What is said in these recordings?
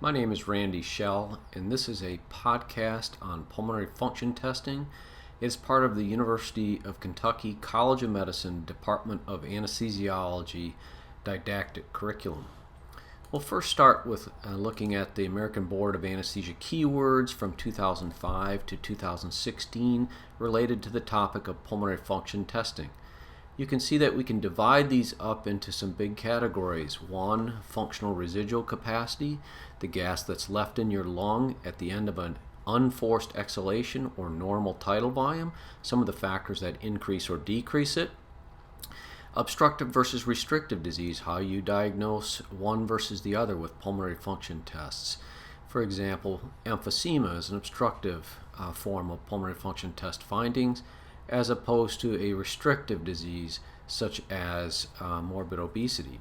My name is Randy Schell, and this is a podcast on pulmonary function testing. It's part of the University of Kentucky College of Medicine Department of Anesthesiology didactic curriculum. We'll first start with looking at the American Board of Anesthesia keywords from 2005 to 2016 related to the topic of pulmonary function testing. You can see that we can divide these up into some big categories. One, functional residual capacity, the gas that's left in your lung at the end of an unforced exhalation or normal tidal volume, some of the factors that increase or decrease it. Obstructive versus restrictive disease, how you diagnose one versus the other with pulmonary function tests. For example, emphysema is an obstructive form of pulmonary function test findings, as opposed to a restrictive disease such as morbid obesity.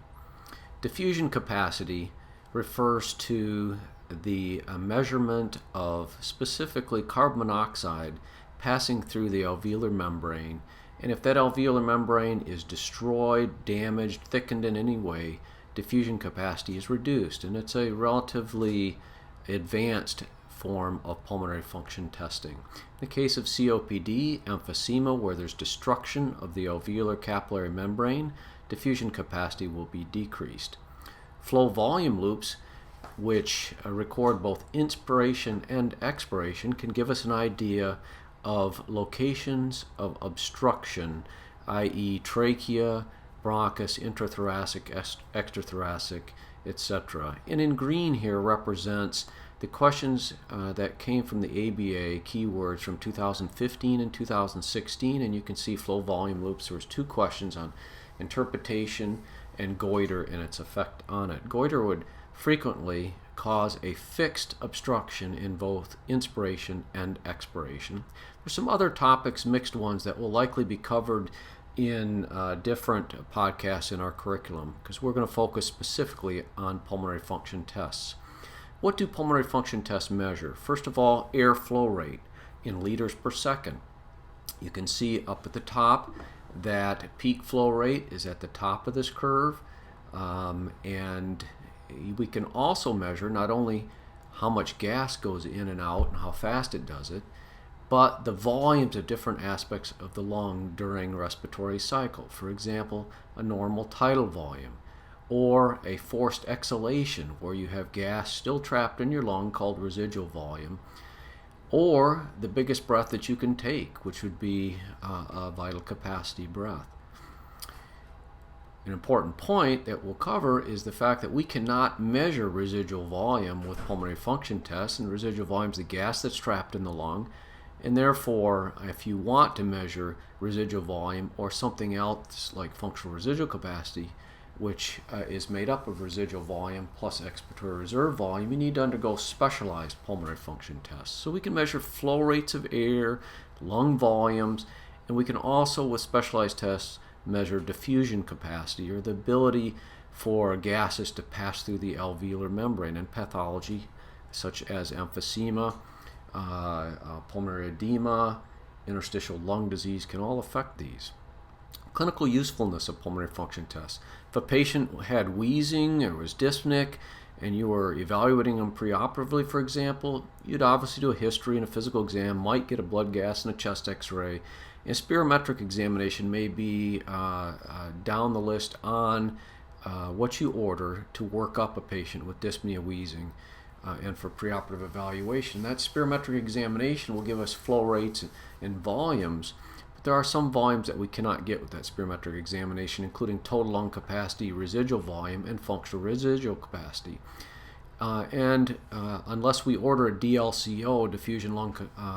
Diffusion capacity refers to the measurement of specifically carbon monoxide passing through the alveolar membrane, and if that alveolar membrane is destroyed, damaged, thickened in any way, diffusion capacity is reduced, and it's a relatively advanced form of pulmonary function testing. In the case of COPD, emphysema, where there's destruction of the alveolar capillary membrane, diffusion capacity will be decreased. Flow volume loops, which record both inspiration and expiration, can give us an idea of locations of obstruction, i.e. trachea, bronchus, intrathoracic, extrathoracic, etc. And in green here represents the questions that came from the ABA keywords from 2015 and 2016, and you can see flow volume loops. There was two questions on interpretation and goiter and its effect on it. Goiter would frequently cause a fixed obstruction in both inspiration and expiration. There's some other topics, mixed ones, that will likely be covered in different podcasts in our curriculum, because we're going to focus specifically on pulmonary function tests. What do pulmonary function tests measure? First of all, air flow rate in liters per second. You can see up at the top that peak flow rate is at the top of this curve, and we can also measure not only how much gas goes in and out and how fast it does it, but the volumes of different aspects of the lung during respiratory cycle. For example, a normal tidal volume, or a forced exhalation where you have gas still trapped in your lung called residual volume, or the biggest breath that you can take, which would be a vital capacity breath. An important point that we'll cover is the fact that we cannot measure residual volume with pulmonary function tests, and residual volume is the gas that's trapped in the lung, and therefore if you want to measure residual volume or something else like functional residual capacity, which is made up of residual volume plus expiratory reserve volume, you need to undergo specialized pulmonary function tests. So we can measure flow rates of air, lung volumes, and we can also, with specialized tests, measure diffusion capacity, or the ability for gases to pass through the alveolar membrane. And pathology, such as emphysema, pulmonary edema, interstitial lung disease, can all affect these. Clinical usefulness of pulmonary function tests. If a patient had wheezing or was dyspneic and you were evaluating them preoperatively, for example, you'd obviously do a history and a physical exam, might get a blood gas and a chest x-ray. And spirometric examination may be down the list on what you order to work up a patient with dyspnea, wheezing, and for preoperative evaluation. That spirometric examination will give us flow rates and volumes. There are some volumes that we cannot get with that spirometric examination, including total lung capacity, residual volume, and functional residual capacity. Unless we order a DLCO, diffusion lung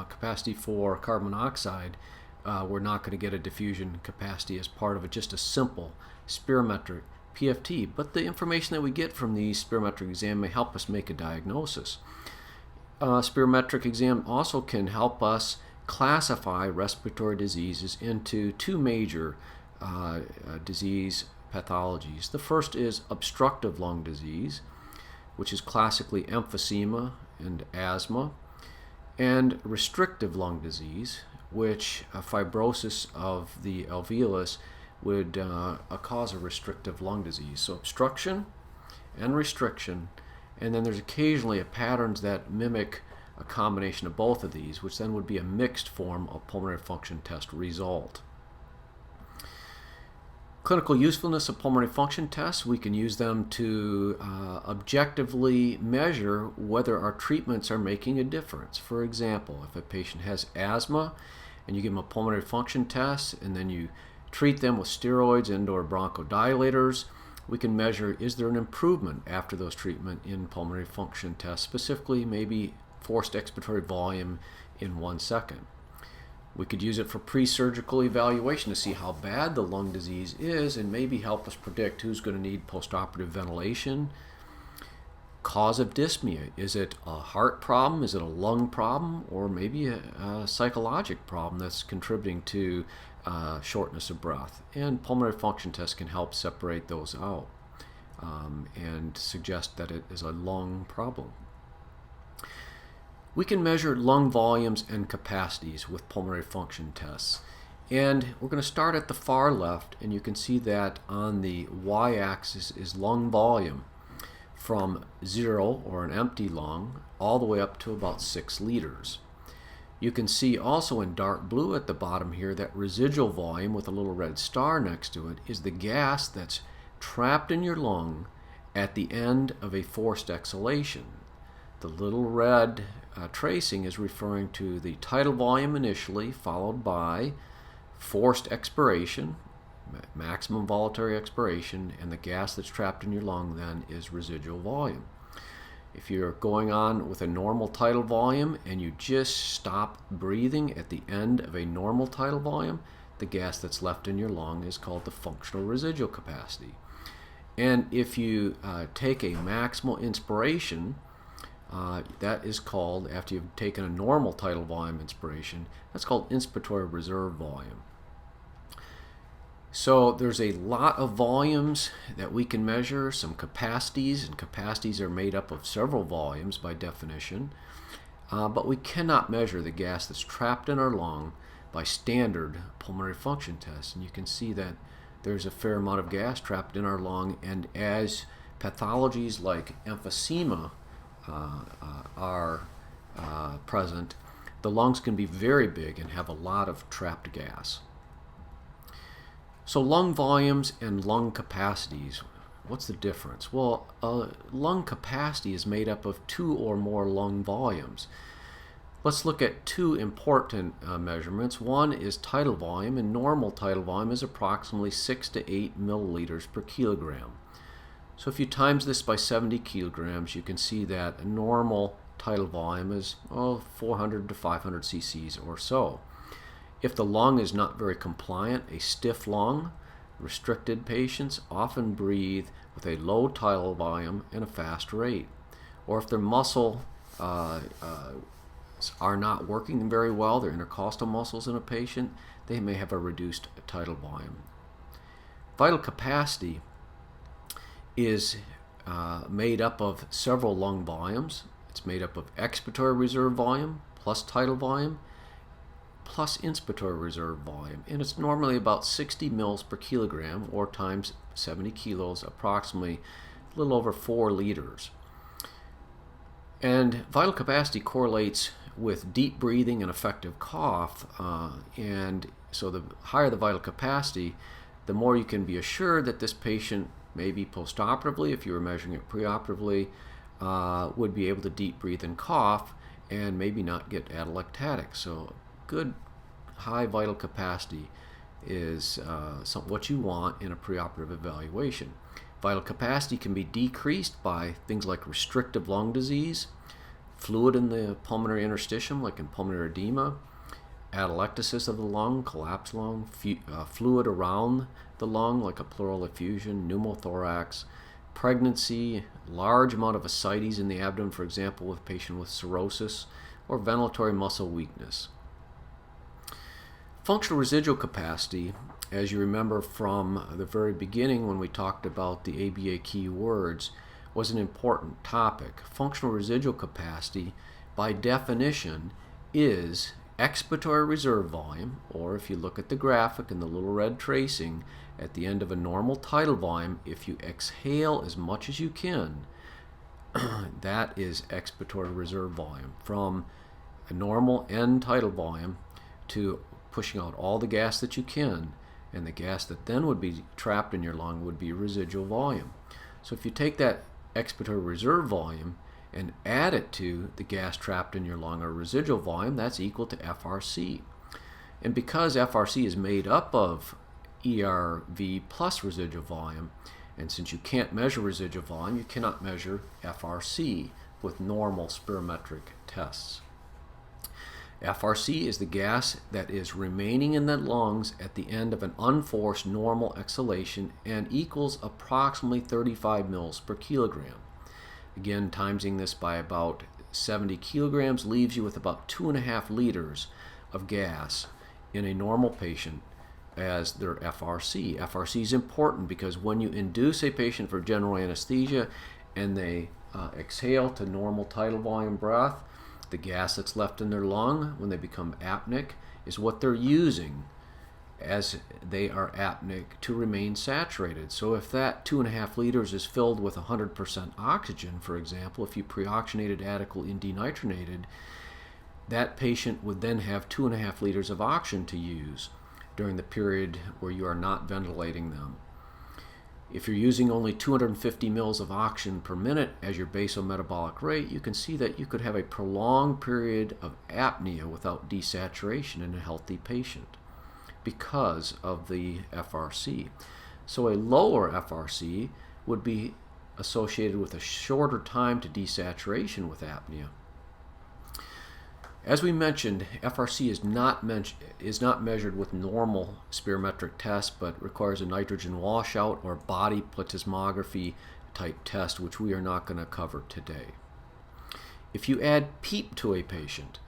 capacity for carbon monoxide, we're not going to get a diffusion capacity as part of it, just a simple spirometric PFT. But the information that we get from the spirometric exam may help us make a diagnosis. Spirometric exam also can help us classify respiratory diseases into two major disease pathologies. The first is obstructive lung disease, which is classically emphysema and asthma, and restrictive lung disease, which fibrosis of the alveolus would cause a restrictive lung disease. So obstruction and restriction And then there's occasionally patterns that mimic a combination of both of these, which then would be a mixed form of pulmonary function test result. Clinical usefulness of pulmonary function tests, we can use them to objectively measure whether our treatments are making a difference. For example, if a patient has asthma and you give them a pulmonary function test and then you treat them with steroids and/or bronchodilators, we can measure, is there an improvement after those treatment in pulmonary function tests, specifically maybe forced expiratory volume in 1 second. We could use it for pre-surgical evaluation to see how bad the lung disease is and maybe help us predict who's going to need postoperative ventilation. Cause of dyspnea, is it a heart problem, is it a lung problem, or maybe a psychologic problem that's contributing to shortness of breath? And pulmonary function tests can help separate those out and suggest that it is a lung problem. We can measure lung volumes and capacities with pulmonary function tests. And we're going to start at the far left, and you can see that on the y-axis is lung volume from 0, or an empty lung, all the way up to about 6 liters. You can see also in dark blue at the bottom here that residual volume with a little red star next to it is the gas that's trapped in your lung at the end of a forced exhalation. The little red tracing is referring to the tidal volume initially, followed by forced expiration, maximum voluntary expiration, and the gas that's trapped in your lung then is residual volume. If you're going on with a normal tidal volume and you just stop breathing at the end of a normal tidal volume, the gas that's left in your lung is called the functional residual capacity. And if you take a maximal inspiration, that is called, after you've taken a normal tidal volume inspiration, that's called inspiratory reserve volume. So there's a lot of volumes that we can measure, some capacities, and capacities are made up of several volumes by definition, but we cannot measure the gas that's trapped in our lung by standard pulmonary function tests. And you can see that there's a fair amount of gas trapped in our lung, and as pathologies like emphysema are present, the lungs can be very big and have a lot of trapped gas. So lung volumes and lung capacities, what's the difference? Well, lung capacity is made up of 2 or more lung volumes. Let's look at 2 important measurements. One is tidal volume, and normal tidal volume is approximately 6 to 8 milliliters per kilogram. So if you times this by 70 kilograms, you can see that a normal tidal volume is 400 to 500 cc's or so. If the lung is not very compliant, a stiff lung, restricted patients often breathe with a low tidal volume and a fast rate. Or if their muscle are not working very well, their intercostal muscles in a patient, they may have a reduced tidal volume. Vital capacity is made up of several lung volumes. It's made up of expiratory reserve volume plus tidal volume plus inspiratory reserve volume, and it's normally about 60 mils per kilogram, or times 70 kilos, approximately a little over 4 liters. And vital capacity correlates with deep breathing and effective cough, and so the higher the vital capacity, the more you can be assured that this patient, maybe postoperatively, if you were measuring it preoperatively, would be able to deep breathe and cough and maybe not get atelectatic. So good high vital capacity is what you want in a preoperative evaluation. Vital capacity can be decreased by things like restrictive lung disease, fluid in the pulmonary interstitium like in pulmonary edema, atelectasis of the lung, collapsed lung, fluid around the lung like a pleural effusion, pneumothorax, pregnancy, large amount of ascites in the abdomen, for example, with a patient with cirrhosis, or ventilatory muscle weakness. Functional residual capacity, as you remember from the very beginning when we talked about the ABA key words, was an important topic. Functional residual capacity, by definition, is expiratory reserve volume, or if you look at the graphic in the little red tracing, at the end of a normal tidal volume, if you exhale as much as you can, that is expiratory reserve volume, from a normal end tidal volume to pushing out all the gas that you can, and the gas that then would be trapped in your lung would be residual volume. So if you take that expiratory reserve volume and add it to the gas trapped in your lung, or residual volume, that's equal to FRC. And because FRC is made up of ERV plus residual volume, and since you can't measure residual volume, you cannot measure FRC with normal spirometric tests. FRC is the gas that is remaining in the lungs at the end of an unforced normal exhalation and equals approximately 35 mils per kilogram. Again, timesing this by about 70 kilograms leaves you with about 2.5 liters of gas in a normal patient as their FRC. FRC is important because when you induce a patient for general anesthesia and they exhale to normal tidal volume breath, the gas that's left in their lung when they become apneic is what they're using as they are apneic to remain saturated. So if that 2.5 liters is filled with 100% oxygen, for example, if you pre-oxygenated adequately and denitrogenated, that patient would then have 2.5 liters of oxygen to use during the period where you are not ventilating them. If you're using only 250 mils of oxygen per minute as your basal metabolic rate, you can see that you could have a prolonged period of apnea without desaturation in a healthy patient because of the FRC. So a lower FRC would be associated with a shorter time to desaturation with apnea. As we mentioned, FRC is not measured with normal spirometric tests, but requires a nitrogen washout or body plethysmography type test, which we are not going to cover today. If you add PEEP to a patient,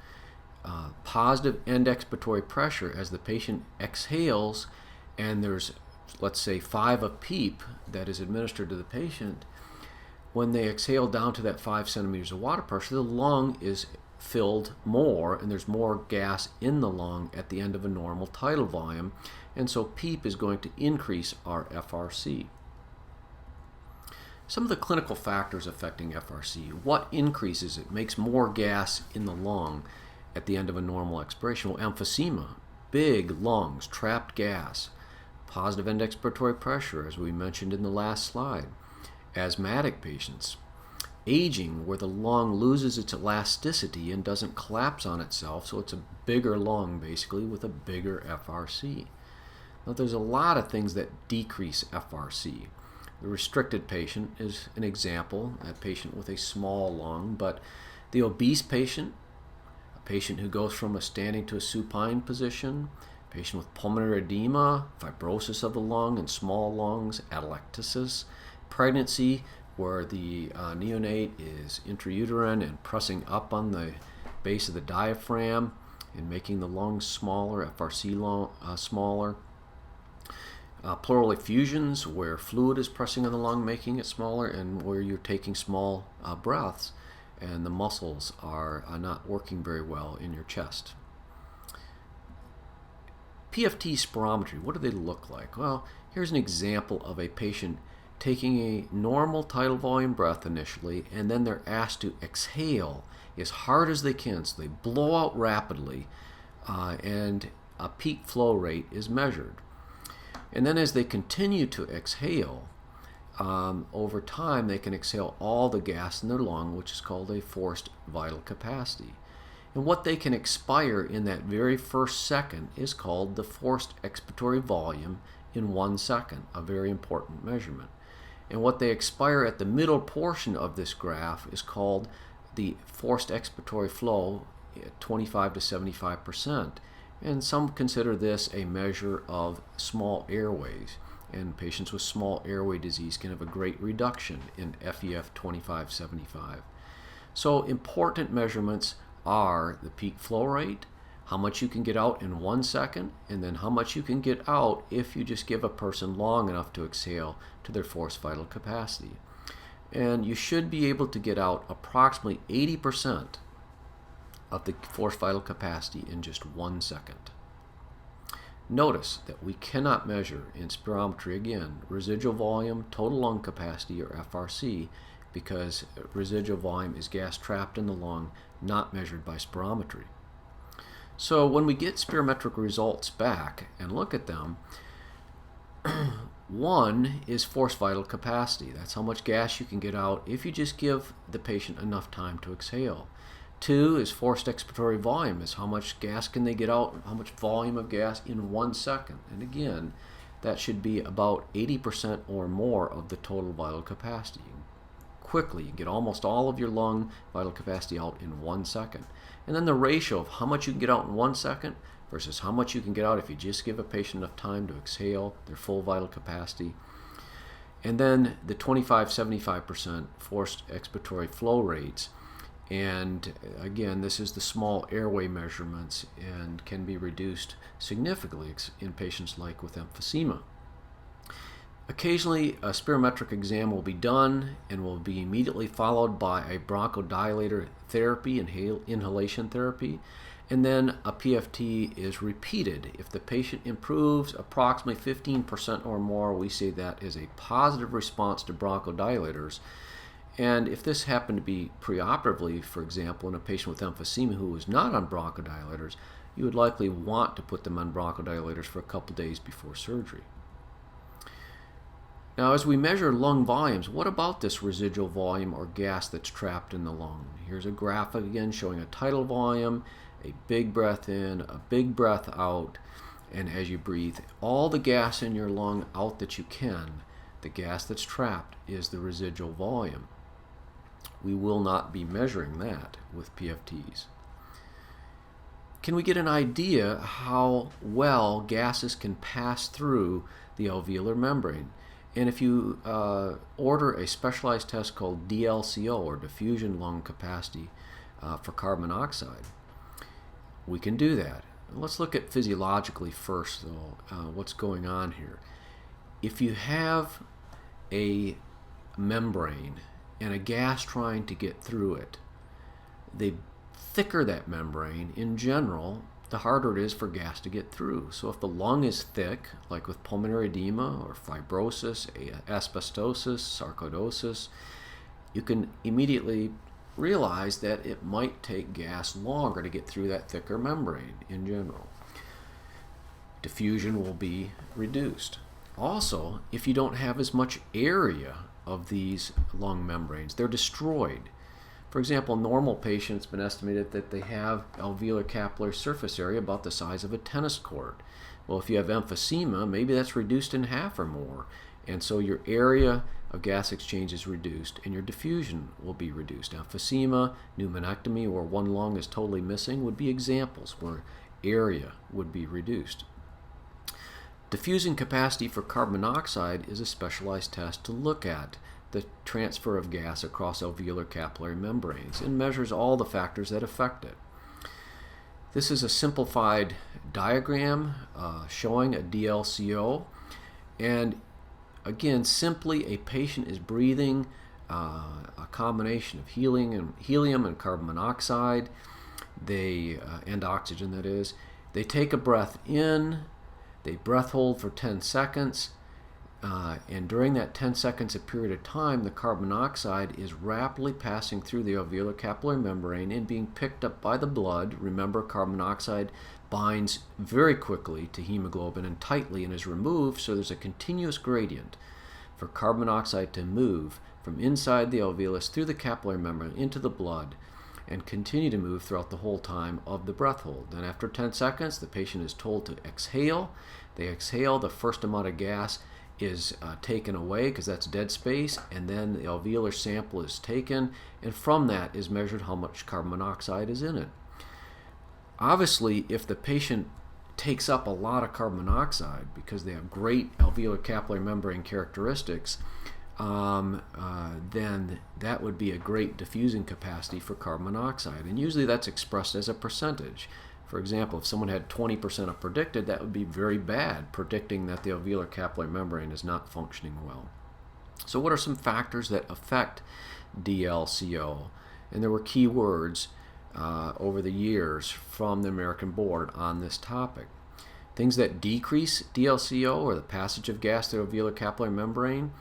positive end expiratory pressure as the patient exhales, and there's, let's say, 5 of PEEP that is administered to the patient, when they exhale down to that 5 centimeters of water pressure, the lung is filled more and there's more gas in the lung at the end of a normal tidal volume, and so PEEP is going to increase our FRC. Some of the clinical factors affecting FRC: what increases it, makes more gas in the lung at the end of a normal expiration? Well, emphysema, big lungs, trapped gas. Positive end expiratory pressure, as we mentioned in the last slide. Asthmatic patients. Aging, where the lung loses its elasticity and doesn't collapse on itself, so it's a bigger lung basically with a bigger FRC. Now there's a lot of things that decrease FRC. The restricted patient is an example, a patient with a small lung, but the obese patient, a patient who goes from a standing to a supine position, a patient with pulmonary edema, fibrosis of the lung and small lungs, atelectasis, pregnancy, where the neonate is intrauterine and pressing up on the base of the diaphragm and making the lungs smaller, FRC smaller. Pleural effusions, where fluid is pressing on the lung, making it smaller, and where you're taking small breaths and the muscles are not working very well in your chest. PFTspirometry, what do they look like? Well, here's an example of a patient taking a normal tidal volume breath initially, and then they're asked to exhale as hard as they can, so they blow out rapidly, and a peak flow rate is measured. And then as they continue to exhale, over time they can exhale all the gas in their lung, which is called a forced vital capacity. And what they can expire in that very first second is called the forced expiratory volume in 1 second, a very important measurement. And what they expire at the middle portion of this graph is called the forced expiratory flow at 25 to 75%. And some consider this a measure of small airways. And patients with small airway disease can have a great reduction in FEF 25-75. So important measurements are the peak flow rate, how much you can get out in 1 second, and then how much you can get out if you just give a person long enough to exhale to their forced vital capacity. And you should be able to get out approximately 80% of the forced vital capacity in just 1 second. Notice that we cannot measure in spirometry, again, residual volume, total lung capacity, or FRC, because residual volume is gas trapped in the lung, not measured by spirometry. So when we get spirometric results back and look at them, one is forced vital capacity. That's how much gas you can get out if you just give the patient enough time to exhale. Two is forced expiratory volume, is how much gas can they get out, how much volume of gas in 1 second. And again, that should be about 80% or more of the total vital capacity. Quickly, you get almost all of your lung vital capacity out in 1 second. And then the ratio of how much you can get out in 1 second versus how much you can get out if you just give a patient enough time to exhale their full vital capacity. And then the 25-75% forced expiratory flow rates. And again, this is the small airway measurements and can be reduced significantly in patients like with emphysema. Occasionally, a spirometric exam will be done and will be immediately followed by a bronchodilator therapy, inhalation therapy, and then a PFT is repeated. If the patient improves approximately 15% or more, we say that is a positive response to bronchodilators. And if this happened to be preoperatively, for example, in a patient with emphysema who was not on bronchodilators, you would likely want to put them on bronchodilators for a couple days before surgery. Now, as we measure lung volumes, what about this residual volume or gas that's trapped in the lung? Here's a graphic again showing a tidal volume, a big breath in, a big breath out, and as you breathe all the gas in your lung out that you can, the gas that's trapped is the residual volume. We will not be measuring that with PFTs. Can we get an idea how well gases can pass through the alveolar membrane? And if you order a specialized test called DLCO, or Diffusion Lung Capacity, for carbon monoxide, we can do that. Let's look at physiologically first, though, what's going on here. If you have a membrane and a gas trying to get through it, the thicker that membrane, in general, the harder it is for gas to get through. So if the lung is thick, like with pulmonary edema or fibrosis, asbestosis, sarcoidosis, you can immediately realize that it might take gas longer to get through that thicker membrane in general. Diffusion will be reduced. Also, if you don't have as much area of these lung membranes, they're destroyed. For example, normal patients, it's been estimated that they have alveolar capillary surface area about the size of a tennis court. Well, if you have emphysema, maybe that's reduced in half or more. And so your area of gas exchange is reduced and your diffusion will be reduced. Emphysema, pneumonectomy, where one lung is totally missing, would be examples where area would be reduced. Diffusion capacity for carbon monoxide is a specialized test to look at the transfer of gas across alveolar capillary membranes and measures all the factors that affect it. This is a simplified diagram showing a DLCO, and again, simply a patient is breathing a combination of helium and carbon monoxide, and oxygen, that is. They take a breath in, they breath hold for 10 seconds, and during that 10 seconds a period of time, the carbon monoxide is rapidly passing through the alveolar capillary membrane and being picked up by the blood. Remember, carbon monoxide binds very quickly to hemoglobin and tightly and is removed, so there's a continuous gradient for carbon monoxide to move from inside the alveolus through the capillary membrane into the blood and continue to move throughout the whole time of the breath hold. Then after 10 seconds, the patient is told to exhale. They exhale, the first amount of gas is taken away because that's dead space, and then the alveolar sample is taken, and from that is measured how much carbon monoxide is in it. Obviously, if the patient takes up a lot of carbon monoxide because they have great alveolar capillary membrane characteristics, then that would be a great diffusing capacity for carbon monoxide, and usually that's expressed as a percentage. For example, if someone had 20% of predicted, that would be very bad, predicting that the alveolar capillary membrane is not functioning well. So what are some factors that affect DLCO? And there were key words over the years from the American Board on this topic. Things that decrease DLCO, or the passage of gas through the alveolar capillary membrane,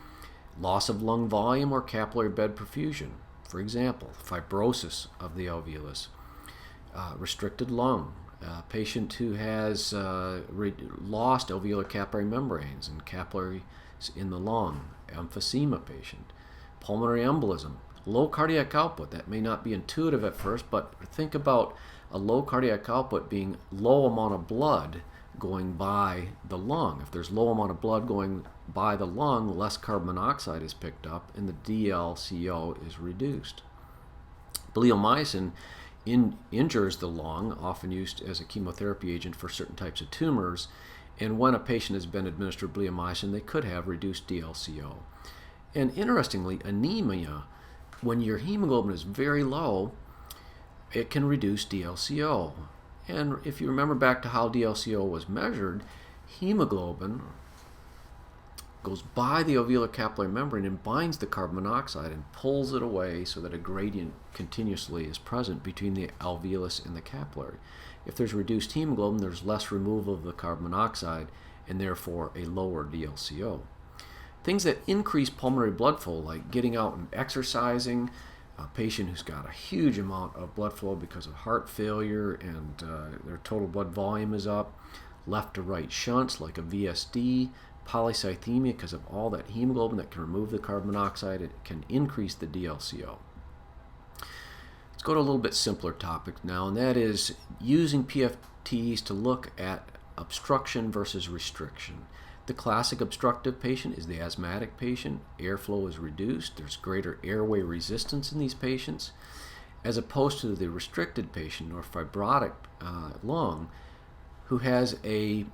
Loss of lung volume or capillary bed perfusion, for example, fibrosis of the alveolus, restricted lung, a patient who has lost alveolar capillary membranes and capillaries in the lung, emphysema patient, pulmonary embolism, low cardiac output. That may not be intuitive at first, but think about a low cardiac output being low amount of blood going by the lung. If there's low amount of blood going by the lung, less carbon monoxide is picked up and the DLCO is reduced. Bleomycin injures the lung, often used as a chemotherapy agent for certain types of tumors, and when a patient has been administered bleomycin, they could have reduced DLCO. And interestingly, anemia, when your hemoglobin is very low, it can reduce DLCO. And if you remember back to how DLCO was measured, hemoglobin goes by the alveolar capillary membrane and binds the carbon monoxide and pulls it away so that a gradient continuously is present between the alveolus and the capillary. If there's reduced hemoglobin, there's less removal of the carbon monoxide and therefore a lower DLCO. Things that increase pulmonary blood flow, like getting out and exercising, a patient who's got a huge amount of blood flow because of heart failure and their total blood volume is up, left to right shunts like a VSD, polycythemia because of all that hemoglobin that can remove the carbon monoxide, it can increase the DLCO. Let's go to a little bit simpler topic now, and that is using PFTs to look at obstruction versus restriction. The classic obstructive patient is the asthmatic patient. Airflow is reduced. There's greater airway resistance in these patients, as opposed to the restricted patient or fibrotic lung who has a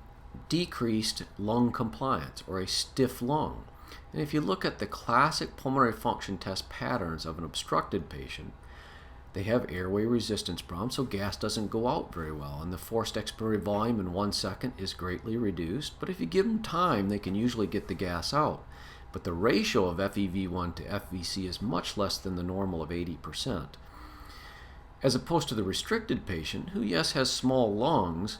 decreased lung compliance or a stiff lung. And if you look at the classic pulmonary function test patterns of an obstructed patient, they have airway resistance problems, so gas doesn't go out very well, and the forced expiratory volume in 1 second is greatly reduced. But if you give them time, they can usually get the gas out. But the ratio of FEV1 to FVC is much less than the normal of 80%. As opposed to the restricted patient, who yes has small lungs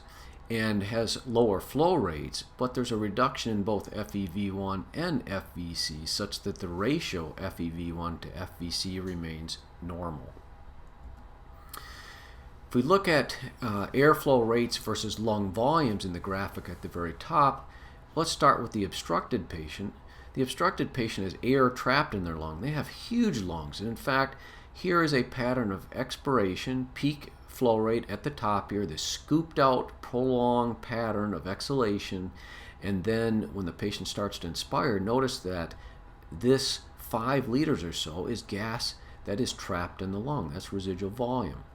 and has lower flow rates, but there's a reduction in both FEV1 and FVC such that the ratio FEV1 to FVC remains normal. If we look at airflow rates versus lung volumes in the graphic at the very top, let's start with the obstructed patient. The obstructed patient has air trapped in their lung. They have huge lungs, and in fact, here is a pattern of expiration, peak flow rate at the top here, this scooped out, prolonged pattern of exhalation, and then when the patient starts to inspire, notice that this 5 liters or so is gas that is trapped in the lung. That's residual volume.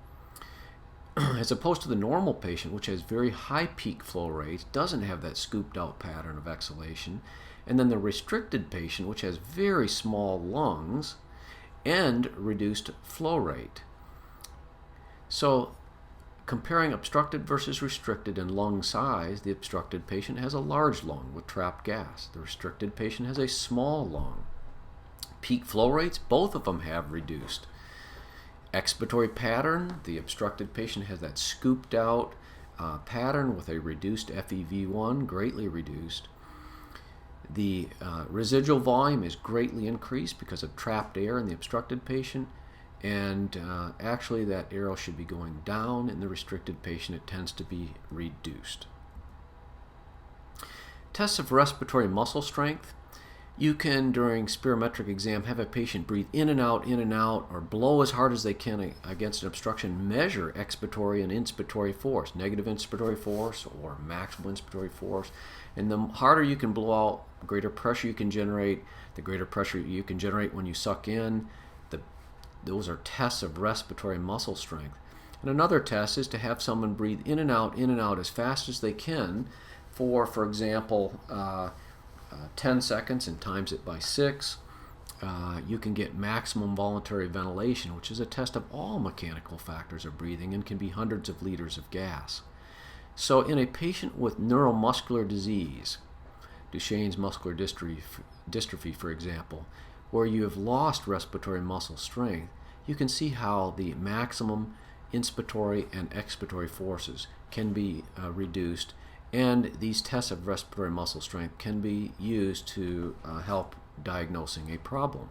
As opposed to the normal patient, which has very high peak flow rates, doesn't have that scooped out pattern of exhalation, and then the restricted patient, which has very small lungs and reduced flow rate. So comparing obstructed versus restricted in lung size, the obstructed patient has a large lung with trapped gas. The restricted patient has a small lung. Peak flow rates, both of them have reduced. Expiratory pattern, the obstructed patient has that scooped out pattern with a reduced FEV1, greatly reduced. The residual volume is greatly increased because of trapped air in the obstructed patient, and actually that arrow should be going down. In the restricted patient, it tends to be reduced. Tests of respiratory muscle strength. You can, during spirometric exam, have a patient breathe in and out, or blow as hard as they can against an obstruction, measure expiratory and inspiratory force, negative inspiratory force or maximal inspiratory force. And the harder you can blow out, the greater pressure you can generate, the greater pressure you can generate when you suck in. Those are tests of respiratory muscle strength. And another test is to have someone breathe in and out as fast as they can for example, 10 seconds and times it by 6. You can get maximum voluntary ventilation, which is a test of all mechanical factors of breathing and can be hundreds of liters of gas. So in a patient with neuromuscular disease, Duchenne's muscular dystrophy, for example, where you have lost respiratory muscle strength, you can see how the maximum inspiratory and expiratory forces can be reduced, and these tests of respiratory muscle strength can be used to help diagnosing a problem.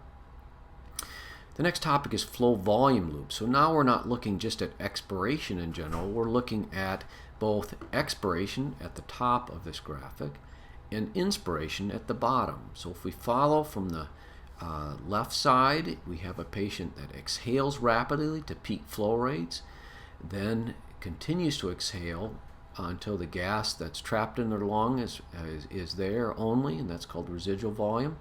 The next topic is flow volume loop. So now we're not looking just at expiration in general, we're looking at both expiration at the top of this graphic and inspiration at the bottom. So if we follow from the left side, we have a patient that exhales rapidly to peak flow rates, then continues to exhale until the gas that's trapped in their lung is there only, and that's called residual volume.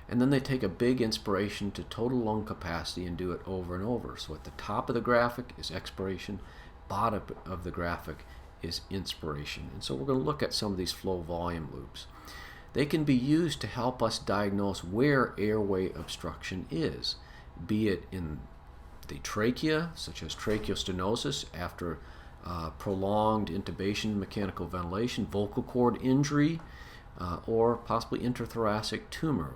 And then they take a big inspiration to total lung capacity and do it over and over. So at the top of the graphic is expiration, bottom of the graphic is inspiration. And so we're going to look at some of these flow volume loops. They can be used to help us diagnose where airway obstruction is, be it in the trachea, such as tracheostenosis after prolonged intubation, mechanical ventilation, vocal cord injury, or possibly intrathoracic tumor.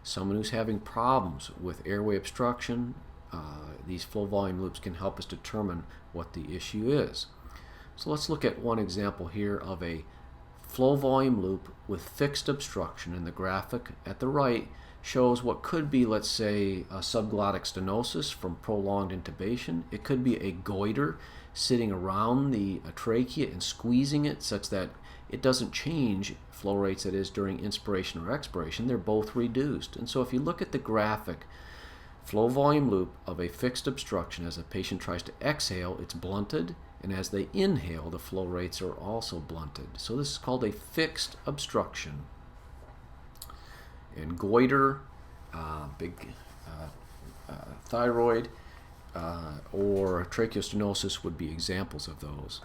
Someone who's having problems with airway obstruction, these flow volume loops can help us determine what the issue is. So let's look at one example here of a flow volume loop with fixed obstruction. And the graphic at the right shows what could be, let's say, a subglottic stenosis from prolonged intubation. It could be a goiter sitting around the trachea and squeezing it such that it doesn't change flow rates, that is, during inspiration or expiration. They're both reduced. And so if you look at the graphic flow volume loop of a fixed obstruction, as a patient tries to exhale, it's blunted, and as they inhale, the flow rates are also blunted. So this is called a fixed obstruction. And goiter, big thyroid, or tracheostenosis would be examples of those.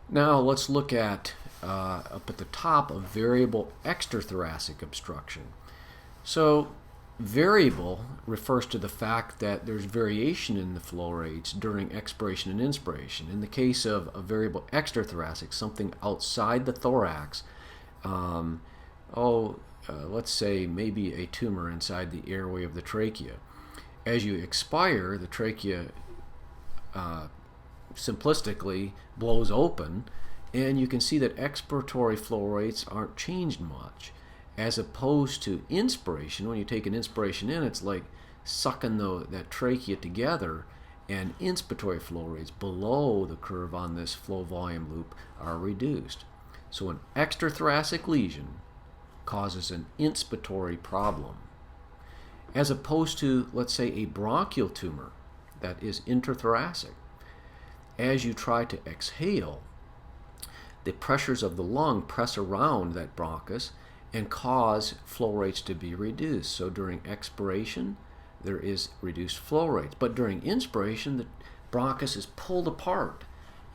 Now let's look at, up at the top, of variable extrathoracic obstruction. So variable refers to the fact that there's variation in the flow rates during expiration and inspiration. In the case of a variable extrathoracic, something outside the thorax, let's say maybe a tumor inside the airway of the trachea. As you expire, the trachea simplistically blows open, and you can see that expiratory flow rates aren't changed much. As opposed to inspiration, when you take an inspiration in, it's like sucking that trachea together, and inspiratory flow rates below the curve on this flow volume loop are reduced. So an extrathoracic lesion causes an inspiratory problem, as opposed to, let's say, a bronchial tumor that is intrathoracic. As you try to exhale, the pressures of the lung press around that bronchus and cause flow rates to be reduced. So during expiration, there is reduced flow rates. But during inspiration, the bronchus is pulled apart,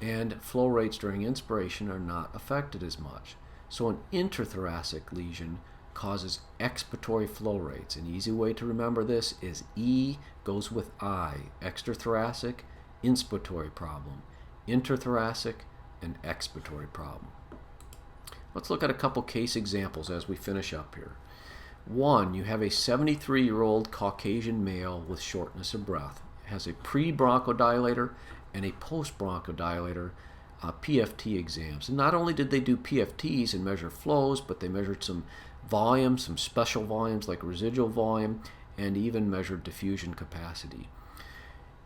and flow rates during inspiration are not affected as much. So an intrathoracic lesion causes expiratory flow rates. An easy way to remember this is E goes with I. Extrathoracic, inspiratory problem. Intrathoracic, an expiratory problem. Let's look at a couple case examples as we finish up here. One, you have a 73-year-old Caucasian male with shortness of breath. Has a pre-bronchodilator and a post-bronchodilator PFT exams. And not only did they do PFTs and measure flows, but they measured some volumes, some special volumes like residual volume, and even measured diffusion capacity.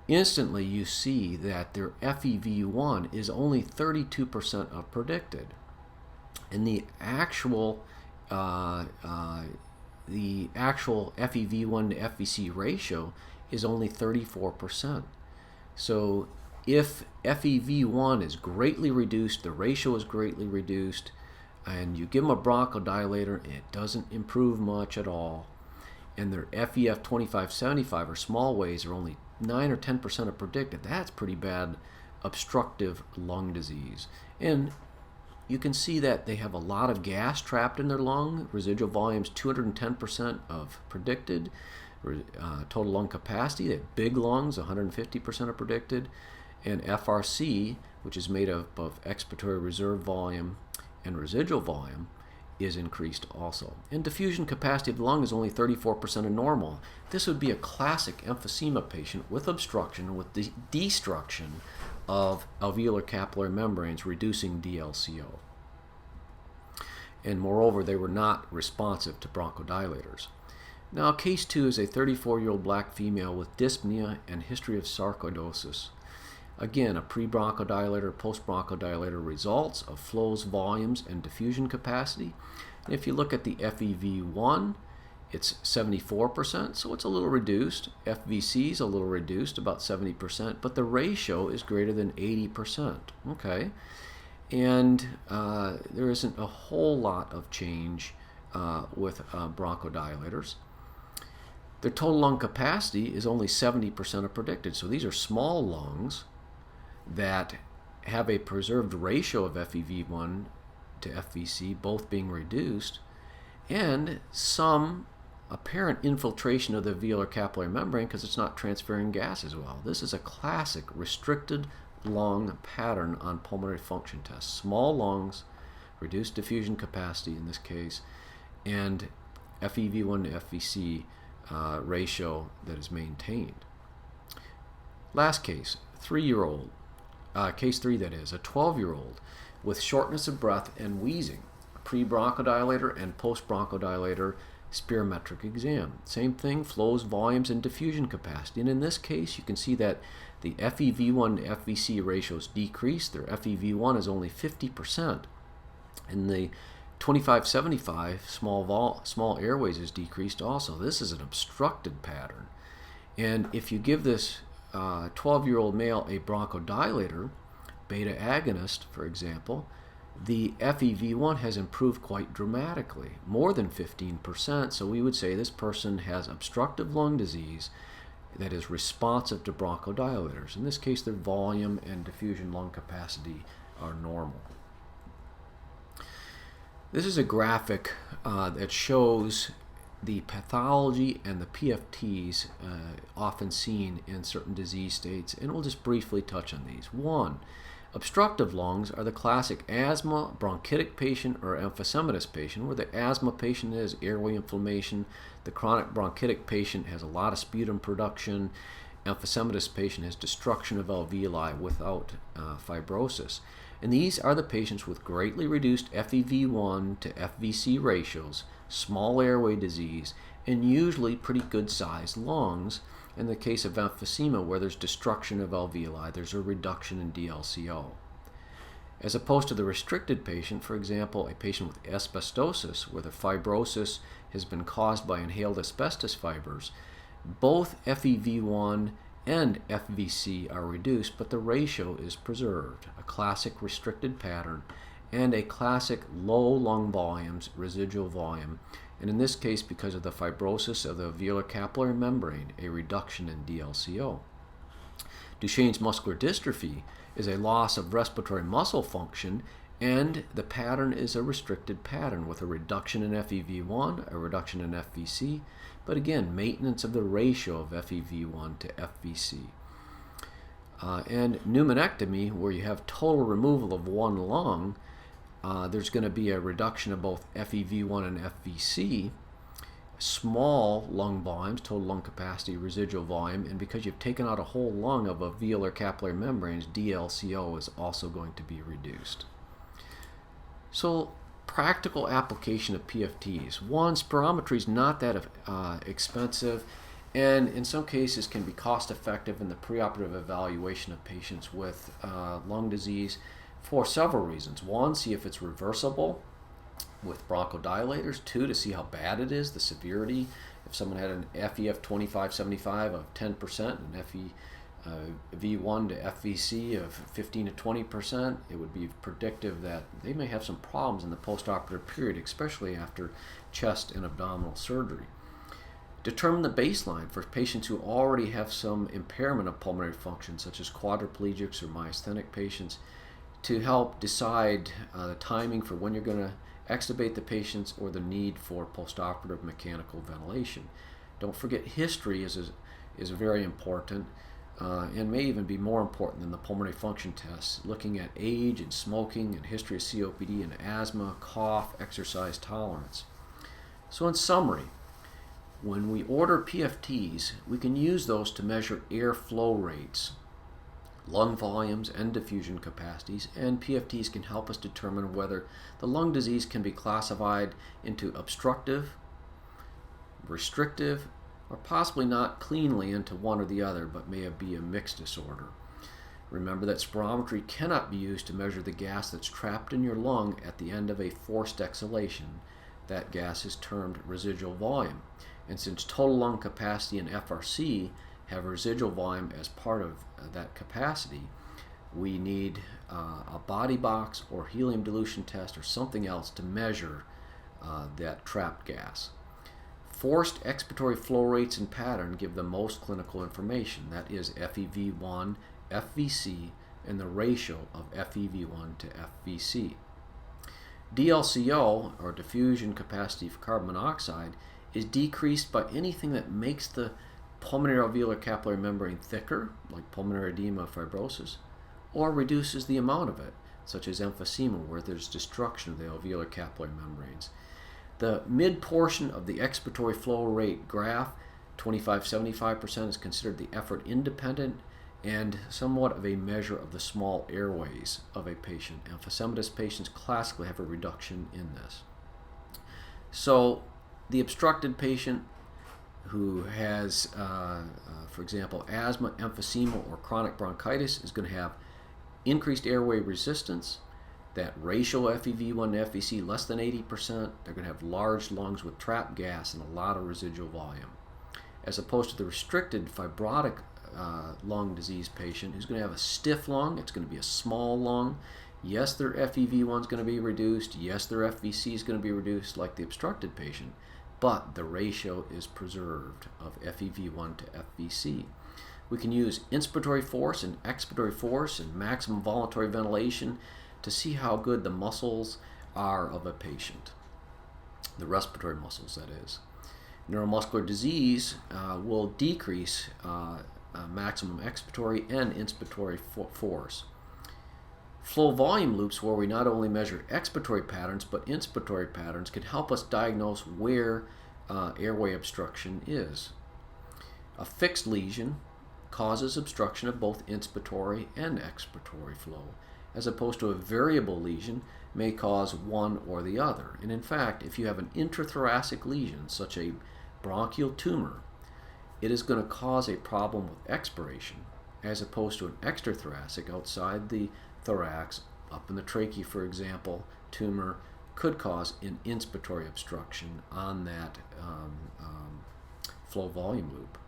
Instantly, you see that their FEV1 is only 32% of predicted. And the actual FEV1 to FVC ratio is only 34%. So if FEV1 is greatly reduced, the ratio is greatly reduced, and you give them a bronchodilator, it doesn't improve much at all, and their FEF 25-75 or small waves are only 9 or 10% of predicted, that's pretty bad obstructive lung disease. And you can see that they have a lot of gas trapped in their lung. Residual volume's 210% of predicted. Total lung capacity, they have big lungs, 150% of predicted. And FRC, which is made up of expiratory reserve volume and residual volume, is increased also. And diffusion capacity of the lung is only 34% of normal. This would be a classic emphysema patient with obstruction, with destruction of alveolar capillary membranes, reducing DLCO. and moreover, they were not responsive to bronchodilators. Now, case 2 is a 34-year-old black female with dyspnea and history of sarcoidosis. Again, a pre-bronchodilator, post-bronchodilator results of flows, volumes, and diffusion capacity. And if you look at the FEV1, it's 74%, so it's a little reduced. FVC is a little reduced, about 70%, but the ratio is greater than 80%. Okay, and there isn't a whole lot of change with bronchodilators. Their total lung capacity is only 70% of predicted, so these are small lungs that have a preserved ratio of FEV1 to FVC, both being reduced, and some apparent infiltration of the alveolar capillary membrane because it's not transferring gas as well. This is a classic restricted lung pattern on pulmonary function tests. Small lungs, reduced diffusion capacity in this case, and FEV1 to FVC ratio that is maintained. Last case, 3-year-old, case 3 that is, a 12-year-old with shortness of breath and wheezing, pre-bronchodilator and post-bronchodilator spirometric exam. Same thing, flows, volumes, and diffusion capacity. And in this case, you can see that the FEV1 to FVC ratios decrease. Their FEV1 is only 50%. And the 25-75 small airways is decreased also. This is an obstructed pattern. And if you give this 12-year-old male a bronchodilator, beta agonist, for example, the FEV1 has improved quite dramatically, more than 15%. So we would say this person has obstructive lung disease that is responsive to bronchodilators. In this case, their volume and diffusion lung capacity are normal. This is a graphic that shows the pathology and the PFTs often seen in certain disease states, and we'll just briefly touch on these. 1. Obstructive lungs are the classic asthma, bronchitic patient, or emphysematous patient, where the asthma patient has airway inflammation, the chronic bronchitic patient has a lot of sputum production, emphysematous patient has destruction of alveoli without fibrosis. And these are the patients with greatly reduced FEV1 to FVC ratios, small airway disease, and usually pretty good-sized lungs. In the case of emphysema, where there's destruction of alveoli, there's a reduction in DLCO. As opposed to the restricted patient, for example, a patient with asbestosis, where the fibrosis has been caused by inhaled asbestos fibers, both FEV1 and FVC are reduced, but the ratio is preserved, a classic restricted pattern, and a classic low lung volumes, residual volume, and in this case, because of the fibrosis of the alveolar capillary membrane, a reduction in DLCO. Duchenne's muscular dystrophy is a loss of respiratory muscle function, and the pattern is a restricted pattern with a reduction in FEV1, a reduction in FVC, but again, maintenance of the ratio of FEV1 to FVC. And pneumonectomy, where you have total removal of one lung, there's going to be a reduction of both FEV1 and FVC, small lung volumes, total lung capacity, residual volume, and because you've taken out a whole lung of alveolar capillary membranes, DLCO is also going to be reduced. So, practical application of PFTs. 1, spirometry is not that expensive, and in some cases can be cost effective in the preoperative evaluation of patients with lung disease for several reasons. 1, see if it's reversible with bronchodilators. 2, to see how bad it is, the severity. If someone had an FEF 25-75 of 10% and FEV1 to FVC of 15 to 20%, it would be predictive that they may have some problems in the postoperative period, especially after chest and abdominal surgery. Determine the baseline for patients who already have some impairment of pulmonary function, such as quadriplegics or myasthenic patients, to help decide the timing for when you're going to extubate the patients or the need for postoperative mechanical ventilation. Don't forget, history is very important and may even be more important than the pulmonary function tests, looking at age and smoking and history of COPD and asthma, cough, exercise tolerance. So in summary, when we order PFTs, we can use those to measure air flow rates, lung volumes and diffusion capacities, and PFTs can help us determine whether the lung disease can be classified into obstructive, restrictive, or possibly not cleanly into one or the other, but may be a mixed disorder. Remember that spirometry cannot be used to measure the gas that's trapped in your lung at the end of a forced exhalation. That gas is termed residual volume. And since total lung capacity and FRC have residual volume as part of that capacity, we need a body box or helium dilution test or something else to measure that trapped gas. Forced expiratory flow rates and pattern give the most clinical information. That is FEV1, FVC, and the ratio of FEV1 to FVC. DLCO, or diffusion capacity for carbon monoxide, is decreased by anything that makes the pulmonary alveolar capillary membrane thicker, like pulmonary edema, fibrosis, or reduces the amount of it, such as emphysema, where there's destruction of the alveolar capillary membranes. The mid portion of the expiratory flow rate graph, 25-75%, is considered the effort independent and somewhat of a measure of the small airways of a patient. Emphysematous patients classically have a reduction in this. So the obstructed patient who has, for example, asthma, emphysema, or chronic bronchitis is going to have increased airway resistance. That ratio FEV1 to FVC less than 80%, they're going to have large lungs with trapped gas and a lot of residual volume. As opposed to the restricted fibrotic lung disease patient who's going to have a stiff lung, it's going to be a small lung. Yes, their FEV1 is going to be reduced. Yes, their FVC is going to be reduced like the obstructed patient, but the ratio is preserved of FEV1 to FVC. We can use inspiratory force and expiratory force and maximum voluntary ventilation to see how good the muscles are of a patient, the respiratory muscles, that is. Neuromuscular disease will decrease maximum expiratory and inspiratory force. Flow volume loops, where we not only measure expiratory patterns but inspiratory patterns, can help us diagnose where airway obstruction is. A fixed lesion causes obstruction of both inspiratory and expiratory flow, as opposed to a variable lesion may cause one or the other. And in fact, if you have an intrathoracic lesion, such a bronchial tumor, it is going to cause a problem with expiration, as opposed to an extrathoracic outside the thorax, up in the trachea, for example, tumor could cause an inspiratory obstruction on that flow volume loop.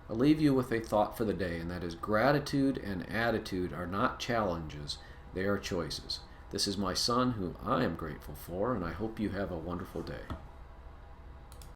I'll leave you with a thought for the day, and that is gratitude and attitude are not challenges, they are choices. This is my son, whom I am grateful for, and I hope you have a wonderful day.